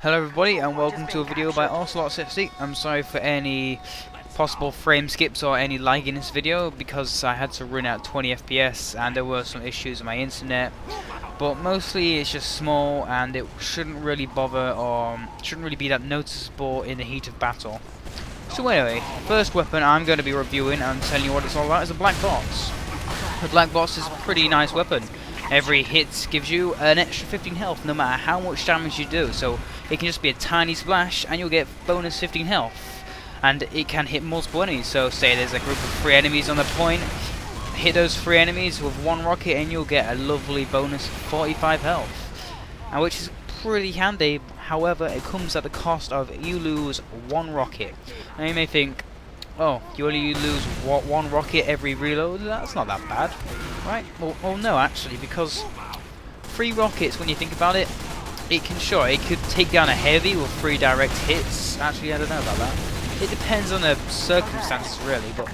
Hello everybody and welcome to a video by Ocelot60. I'm sorry for any possible frame skips or any lag in this video because I had to run at 20 FPS and there were some issues with my internet, but mostly it's just small and it shouldn't really bother or shouldn't really be that noticeable in the heat of battle. So anyway, first weapon I'm going to be reviewing and telling you what it's all about is a black box. The black box is a pretty nice weapon. Every hit gives you an extra 15 health no matter how much damage you do, so it can just be a tiny splash and you'll get bonus 15 health. And it can hit multiple enemies, so say there's a group of 3 enemies on the point, hit those 3 enemies with 1 rocket and you'll get a lovely bonus 45 health. And which is pretty handy, however it comes at the cost of you lose 1 rocket. Now you may think, oh, you only lose 1 rocket every reload? That's not that bad, right? Well no actually, because 3 rockets, when you think about it, it could take down a heavy with 3 direct hits. Actually, I don't know about that. It depends on the circumstances really, but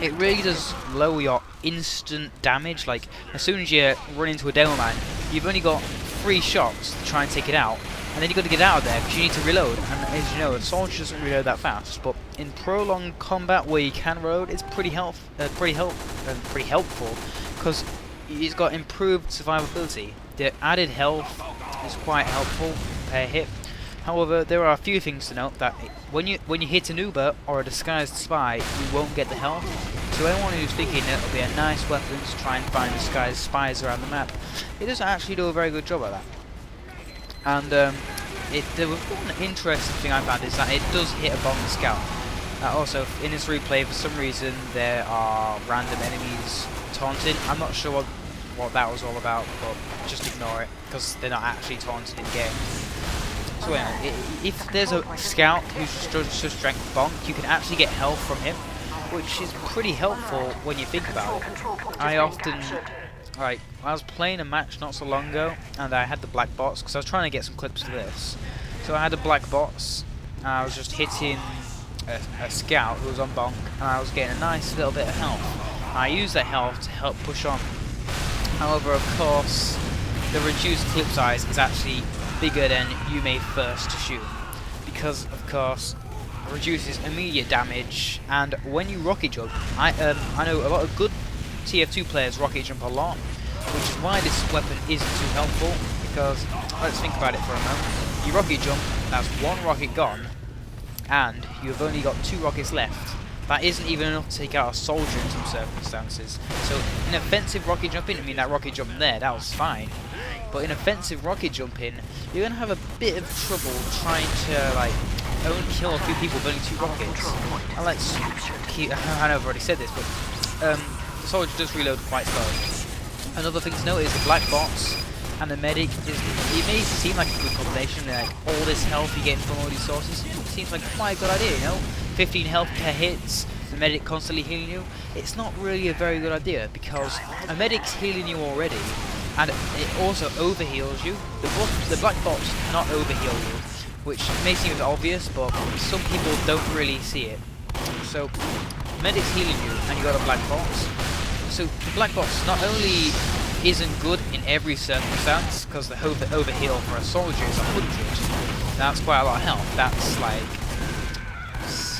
it really does lower your instant damage. Like, as soon as you run into a demo man, you've only got 3 shots to try and take it out, and then you've got to get out of there because you need to reload, and as you know, a soldier doesn't reload that fast. But in prolonged combat where you can reload, it's pretty helpful because it's got improved survivability. The added health is quite helpful per hit. However, there are a few things to note: that when you hit an Uber or a disguised spy, you won't get the health. So anyone who's thinking it'll be a nice weapon to try and find disguised spies around the map, it doesn't actually do a very good job at that. And the one interesting thing I found is that it does hit a bomb scout. Also, in this replay, for some reason, there are random enemies taunting. I'm not sure what that was all about, but just ignore it, because they're not actually taunting in game. So anyway, if there's a scout who's just strength bonk, you can actually get health from him, which is pretty helpful when you think about it. I was playing a match not so long ago, and I had the black box, because I was trying to get some clips of this. So I had a black box, and I was just hitting a scout who was on bonk, and I was getting a nice little bit of health. I used that health to help push on. However, of course, the reduced clip size is actually bigger than you may first assume, because of course it reduces immediate damage, and when you rocket jump, I know a lot of good TF2 players rocket jump a lot, which is why this weapon isn't too helpful, because let's think about it for a moment. You rocket jump, that's 1 rocket gone, and you've only got 2 rockets left. That isn't even enough to take out a soldier in some circumstances. So in offensive rocket jumping, I mean that rocket jump there, that was fine. But in offensive rocket jumping, you're going to have a bit of trouble trying to like only kill a few people with only 2 rockets. And let's keep, I know I've already said this, but the soldier does reload quite slow. Another thing to note is the black box and the medic it may seem like a good combination, like all this health you get from all these sources. It seems like quite a good idea, you know? 15 health per hits, the medic constantly healing you. It's not really a very good idea because a medic's healing you already, and it also overheals you. The black box cannot overheal you, which may seem obvious, but some people don't really see it. So, medic's healing you, and you got a black box. So the black box not only isn't good in every circumstance, because the overheal for a soldier is 100. That's quite a lot of health. That's like,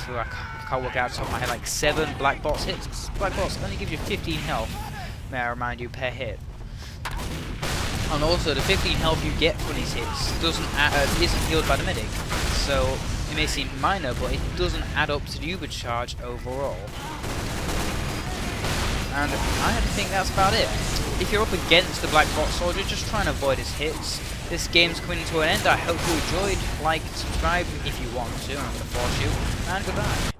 I can't work out off the top of my head, like 7 black box hits. Black box only gives you 15 health, may I remind you, per hit. And also the 15 health you get from these hits isn't healed by the medic. So it may seem minor, but it doesn't add up to the Uber charge overall. And I think that's about it. If you're up against the black box soldier, just try and avoid his hits. This game's coming to an end. I hope you enjoyed. Like, subscribe if you want to. I'm going to force you. And goodbye.